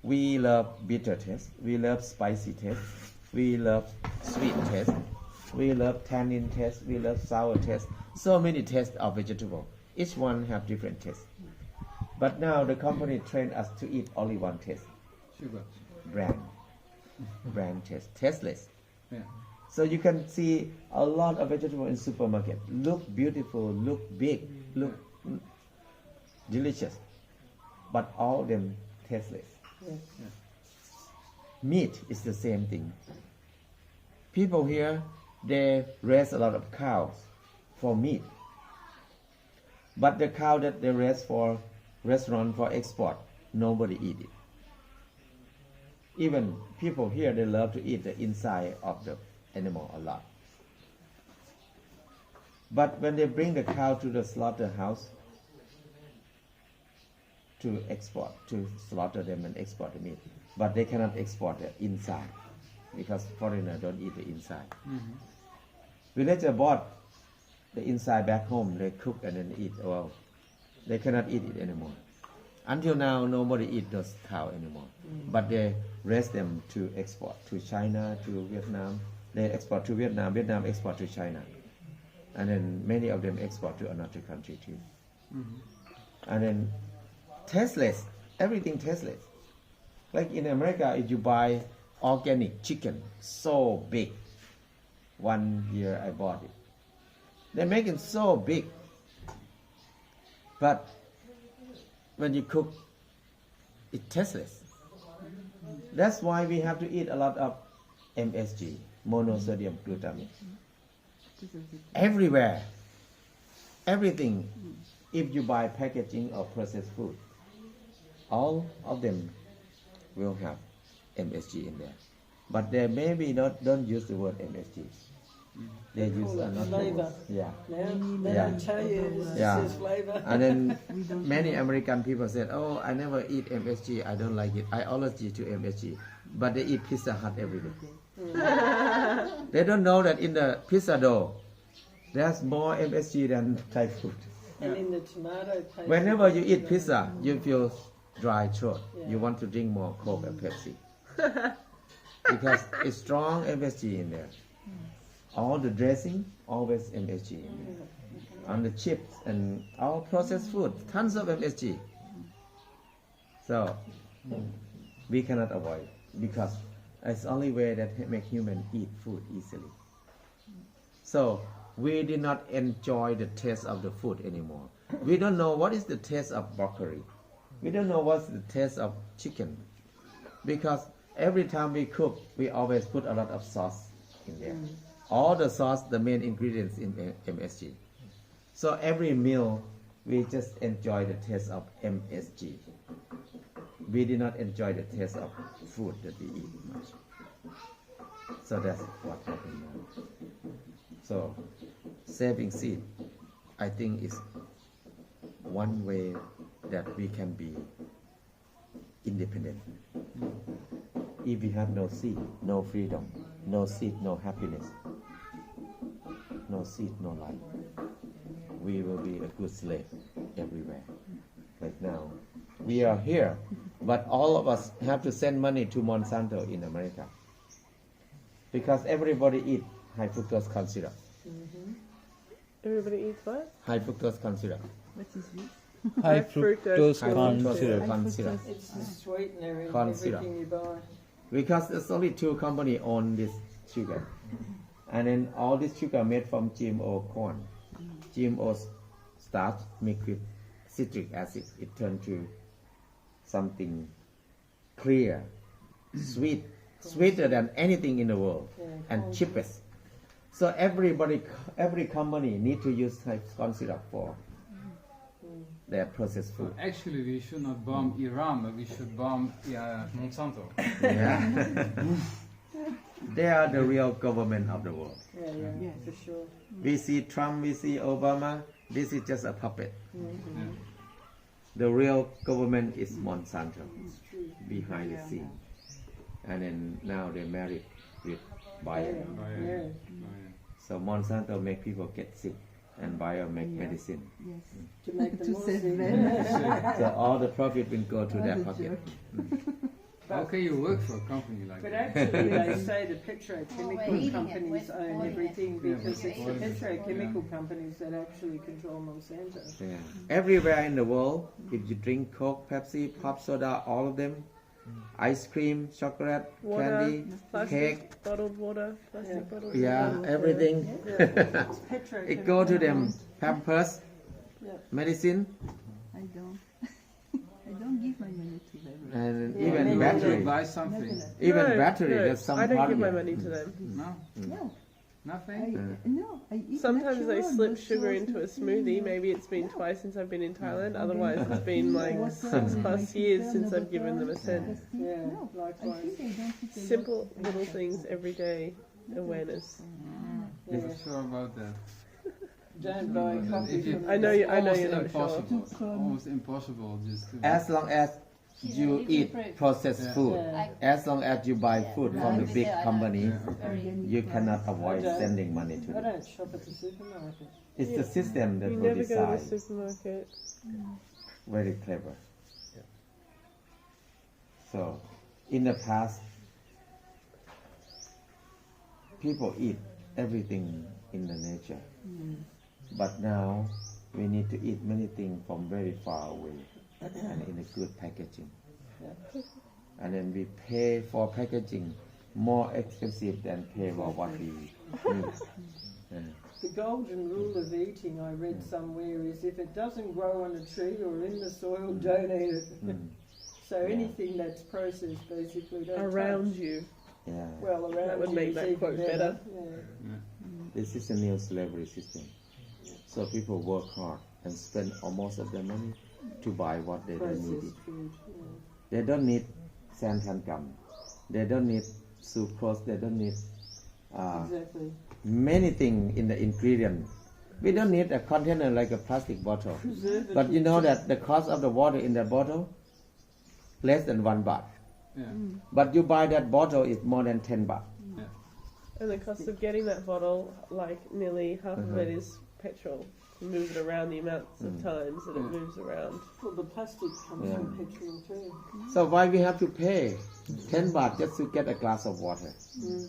We love bitter taste. We love spicy taste. We love sweet taste. We love tannin taste. We love sour taste. So many tastes of vegetable. Each one have different taste. But now the company train us to eat only one taste. Sugar. Brand taste. Tasteless. So you can see a lot of vegetable in supermarket. Look beautiful, look big, look delicious. But all of them tasteless. Meat is the same thing. People here, they raise a lot of cows for meat. But the cow that they raise for restaurant for export, nobody eat it. Even people here, they love to eat the inside of the animal a lot. But when they bring the cow to the slaughterhouse to export, to slaughter them and export the meat, but they cannot export the inside because foreigners don't eat the inside. Villager bought the inside back home, they cook and then eat. Well, they cannot eat it anymore. Until now, nobody eat those cow anymore. But they raise them to export to China, to Vietnam. They export to Vietnam, Vietnam export to China. And then many of them export to another country too. And then tasteless, everything tasteless. Like in America, if you buy organic chicken, so big. 1 year I bought it. They make it so big. But when you cook, it's tasteless. That's why we have to eat a lot of MSG, monosodium glutamate. Everywhere. Everything. If you buy packaging or processed food, all of them will have MSG in there. But they maybe don't use the word MSG. They use another word. Yeah. They Yeah. don't tell you it Yeah. says flavour. And then many American people said, "Oh, I never eat MSG. I don't like it. I allergy to MSG." But they eat Pizza Hut every day. They don't know that in the pizza dough, there's more MSG than Thai food. And in the tomato paste. Whenever you eat pizza, you feel dry throat. Yeah. You want to drink more Coke and Pepsi. Because it's strong MSG in there. All the dressing, always MSG in there. On the chips and all processed food, tons of MSG. So, we cannot avoid because it's the only way that make human eat food easily. So, we did not enjoy the taste of the food anymore. We don't know what is the taste of broccoli. We don't know what's the taste of chicken. Because every time we cook, we always put a lot of sauce in there. All the sauce, the main ingredients in MSG. So every meal, we just enjoy the taste of MSG. We did not enjoy the taste of food that we eat much. So that's what happened now. So saving seed, I think, is one way that we can be independent. If we have no seed, no freedom, no seed, no happiness, no seed, no life, we will be a good slave everywhere. Like now, we are here, but all of us have to send money to Monsanto in America because everybody eat high fructose corn syrup. Everybody eats what? High fructose corn syrup. What is this? High fructose High corn fructose syrup. corn syrup. It's the sweetener in Corn syrup. everything you buy. Because there's only two companies own this sugar. And then all this sugar made from GMO corn. GMO starch mixed with citric acid. It turned to something clear, sweet, sweeter than anything in the world, and cheapest. So every company need to use corn syrup for their processed food. Actually, we should not bomb Iran, but we should bomb Monsanto. Yeah. They are the real government of the world. Yeah, for sure. We see Trump, we see Obama. This is just a puppet. The real government is Monsanto behind the scene. And then now they're married with Bayer. Yeah. So Monsanto make people get sick and Bayer make medicine. Yes. To make them To more save sick. them. So all the profit will go to What their a pocket. How can you work for a company like But that? actually, they say the Well, petrochemical we're eating it. companies We're own eating everything Yeah, because we're it's the eating it. petrochemical companies that actually control Monsanto. Yeah. Everywhere in the world, if you drink Coke, Pepsi, pop soda, all of them, ice cream, chocolate, Water, candy, plastic, cake, bottled water, plastic bottles. yeah, everything. It's petrochemical. It go to them Pampers, Yeah. medicine, I don't. I don't give my money to them. and Yeah, even maybe You battery. buy something. Even No, battery. no, There's some I don't part give my of it. money to them. No? No. Nothing? No, I eat Sometimes I natural, slip no sugar sauce, into a nothing, smoothie. Maybe it's been yeah. twice since I've been in Thailand. And Otherwise, then it's been like water, 6+ years no since I've butter, given them a cent. Yeah, No, I likewise. think I don't eat a lot Simple of little vegetables. things, everyday awareness. Yeah. Not sure about that. Don't buy coffee If you- from I know the- you- I know almost you're not impossible. sure. It's almost impossible just to. As long as you Yeah, eat fruit. processed Yeah. food, Yeah. as long as you buy food from the big company, Very you cannot avoid Okay. sending money to I them. don't shop at the supermarket. It's the system that You will never go to the decide. supermarket. Very clever. So, in the past, people eat everything in the nature. But now, we need to eat many things from very far away and in a good packaging. And then we pay for packaging more expensive than pay for what we need. Yeah. The golden rule of eating, I read somewhere, is if it doesn't grow on a tree or in the soil, don't eat it. So anything that's processed, basically, don't Around touch. you. Yeah. Well, around That would you make is that even quote better. Yeah. This is a new slavery system. So people work hard and spend almost of their money to buy what they don't need. Processed food. They don't need santankam. They don't need sucrose. They don't need Exactly. many things in the ingredient. We don't need a container like a plastic bottle. Preservatives. But you know that the cost of the water in that bottle less than 1 baht. Yeah. But you buy that bottle, it's more than 10 baht. And the cost of getting that bottle, like nearly half of it is petrol to move it around the amounts of times that it moves around. Well, the plastic comes Yeah. from petrol too. So why we have to pay 10 baht just to get a glass of water?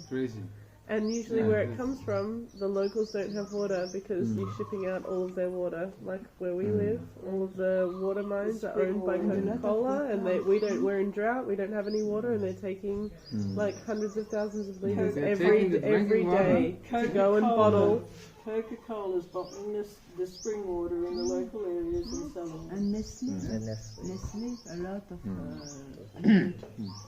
Crazy. And usually where it comes from, the locals don't have water because you're shipping out all of their water. Like where we live, all of the water mines are owned by Coca-Cola, and we're in drought. We don't have any water, and they're taking like hundreds of thousands of liters They're taking the every drinking day to go and bottle. Coca-Cola's bottling the spring water in the local areas and selling it. And Nestle, And Nestle. Nestle, a lot of different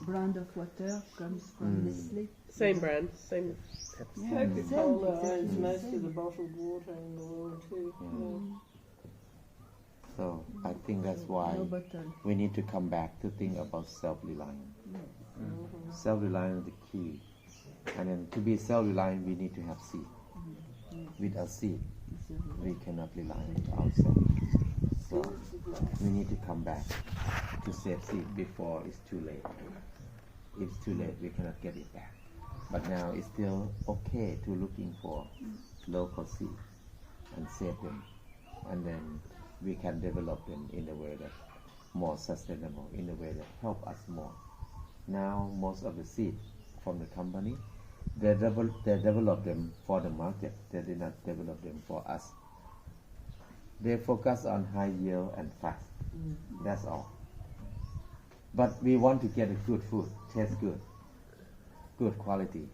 brand of water comes from Nestle. Same brand, same. Coca-Cola Same, owns exactly most same. of the bottled water in the world too. So I think that's why No bottle. we need to come back to think about self-reliance. Self-reliance is the key. And then to be self-reliant, we need to have seed. Without seed, we cannot rely on ourselves. So we need to come back to save seed before it's too late. If it's too late, we cannot get it back. But now it's still okay to looking for local seed and save them. And then we can develop them in a way that more sustainable, in a way that help us more. Now most of the seed from the company, they develop them for the market. They did not develop them for us. They focus on high yield and fast. That's all. But we want to get a good food, taste good, good quality,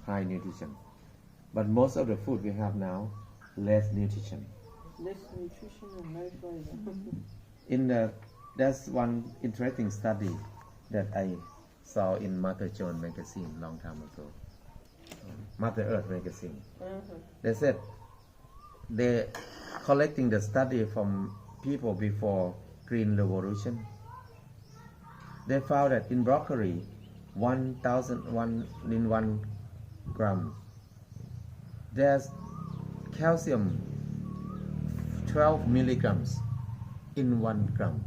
high nutrition. But most of the food we have now, less nutrition. Less nutrition and no flavour. That's one interesting study that I saw in Mother Joan magazine long time ago. Mother Earth magazine. They said they collecting the study from people before Green Revolution. They found that in broccoli, 1,001 gram, there's calcium 12 milligrams in 1 gram.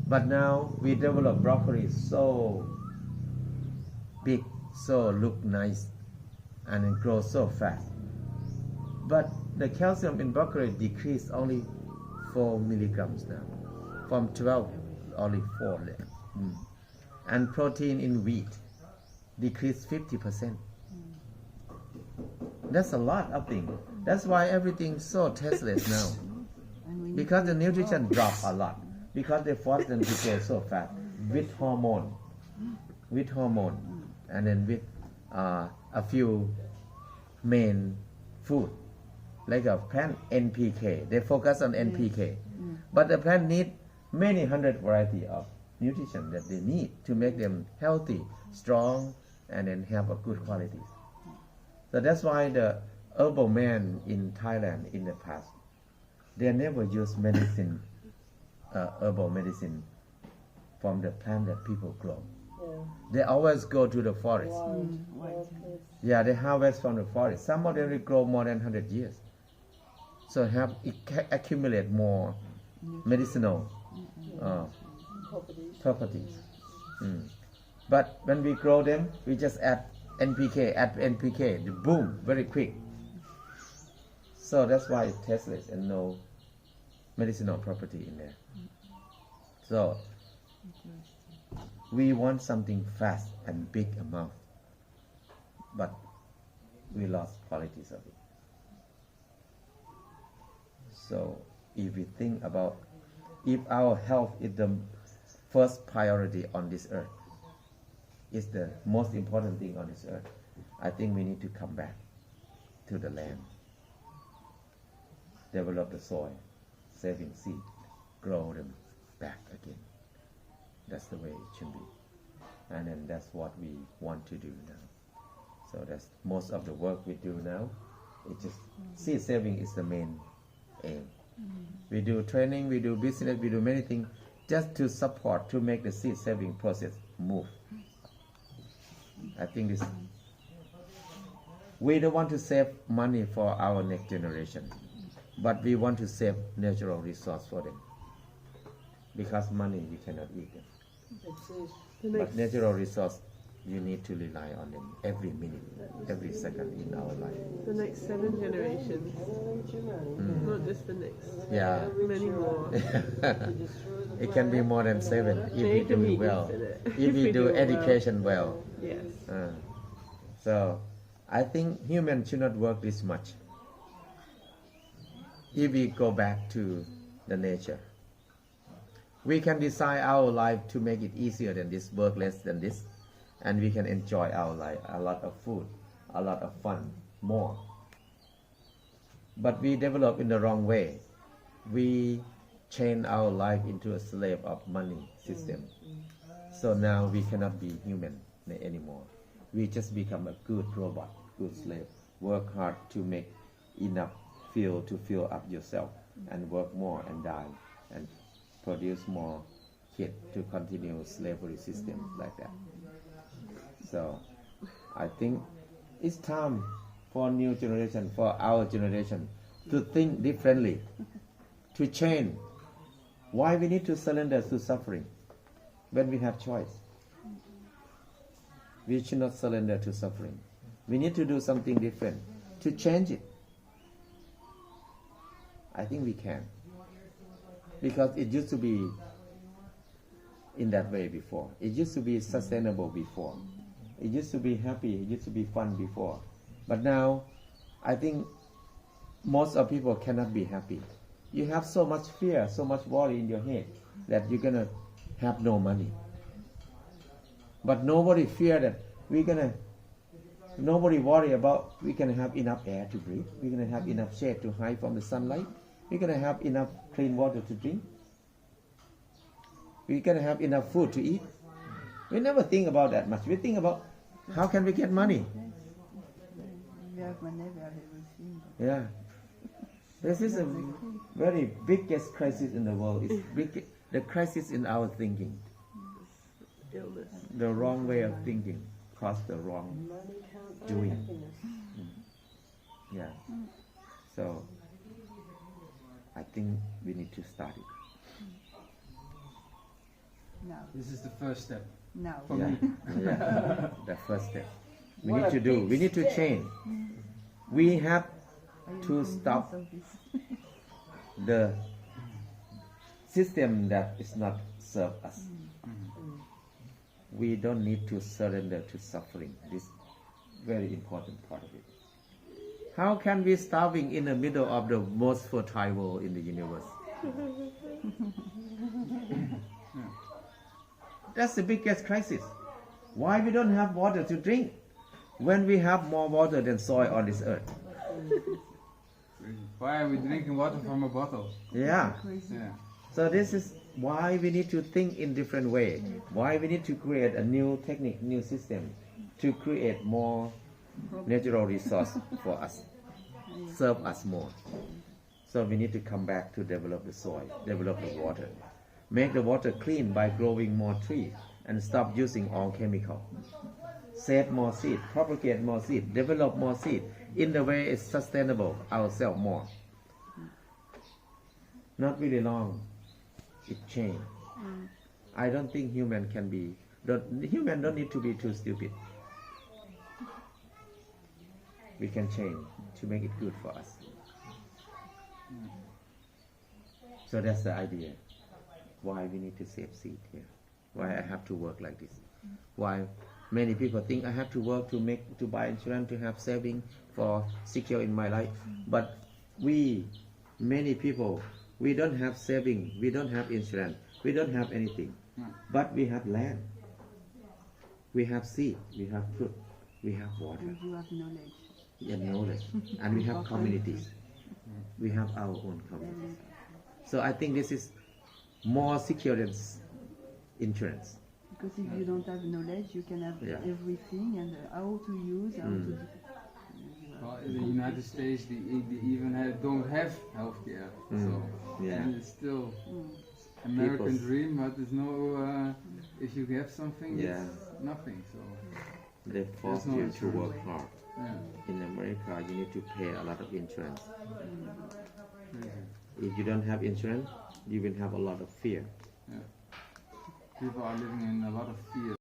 But now we develop broccoli so big, so look nice, and it grows so fast. But the calcium in broccoli decreased only 4 milligrams now. From 12, only 4 left. And protein in wheat decreased 50%. That's a lot of things. That's why everything's so tasteless now. Because the nutrition dropped a lot. Because they force them to grow so fast with hormone, and then with a few main food, like a plant NPK. They focus on NPK, but the plant need many hundred variety of nutrition that they need to make them healthy, strong, and then have a good quality. So that's why the herbal man in Thailand in the past, they never use medicine, herbal medicine from the plant that people grow. Yeah. They always go to the forest. Wild plants. Yeah, they harvest from the forest. Some of them will grow more than 100 years. So have accumulate more medicinal properties. But when we grow them, we just add NPK, the boom, very quick. So that's why it's tasteless and no medicinal property in there. So we want something fast and big amount, but we lost qualities of it. So if we think about if our health is the first priority on this earth, is the most important thing on this earth, I think we need to come back to the land, develop the soil, saving seed, grow them back again. That's the way it should be. And then that's what we want to do now. So that's most of the work we do now. It's just seed saving is the main aim. We do training, we do business, we do many things just to support, to make the seed saving process move. I think this, we don't want to save money for our next generation, but we want to save natural resource for them. Because money, we cannot eat them. That's it. But natural resource, you need to rely on them every minute, every second in our life. The next 7 generations, not just the next. Yeah. Many more. It can be more than 7 if we do it well. If we do education well. Yes. So I think humans should not work this much. If we go back to the nature, we can design our life to make it easier than this, work less than this, and we can enjoy our life, a lot of food, a lot of fun, more. But we develop in the wrong way. We change our life into a slave of money system. So now we cannot be human anymore. We just become a good robot, good slave. Work hard to make enough fuel to fill up yourself, and work more and die, and produce more kids to continue slavery system like that. So I think it's time for new generation, for our generation, to think differently, to change. Why we need to surrender to suffering when we have choice? We should not surrender to suffering. We need to do something different to change it. I think we can. Because it used to be in that way before. It used to be sustainable before. It used to be happy, it used to be fun before. But now, I think most of people cannot be happy. You have so much fear, so much worry in your head that you're gonna have no money. But nobody fear that nobody worry about we're gonna have enough air to breathe, we're gonna have enough shade to hide from the sunlight, we're gonna have enough clean water to drink, we're gonna have enough food to eat. We never think about that much. We think about how can we get money. We have money, we have everything. Yeah. This is a very biggest crisis in the world. It's the crisis in our thinking. Illness. The wrong way of thinking caused the wrong Money can't buy doing. happiness. Yeah. So I think we need to start it. Now, This is the first step. now. For Yeah. me. Yeah. The first step. We What need a to do. big We need to step. change. We have Are you to convinced stop of this? the system that is not serve us. We don't need to surrender to suffering. This very important part of it. How can we starving in the middle of the most fertile world in the universe? That's the biggest crisis. Why we don't have water to drink when we have more water than soil on this earth? Why are we drinking water from a bottle? Yeah. Yeah. So this is why we need to think in different way. Why we need to create a new technique, new system to create more natural resource for us, serve us more. So we need to come back to develop the soil, develop the water, make the water clean by growing more trees and stop using all chemical. Save more seed, propagate more seed, develop more seed. In the way it's sustainable ourselves more. Not really long, it changed. I don't think human don't need to be too stupid. We can change to make it good for us. So that's the idea. Why we need to save seed here. Why I have to work like this. Why many people think I have to work to buy insurance, to have saving for secure in my life. But many people, we don't have saving, we don't have insurance, we don't have anything. But we have land, we have seed, we have fruit, we have water. And you have knowledge. And knowledge. And we have communities. We have our own communities. So I think this is more secure than insurance. Because if you don't have knowledge, you can have everything and how to use, how to do. Well, in the United States, they even don't have healthcare. So and it's still American dream, but there's no. If you have something, it's nothing. So they force you to work hard. In America, you need to pay a lot of insurance. If you don't have insurance, you will have a lot of fear. People are living in a lot of fear.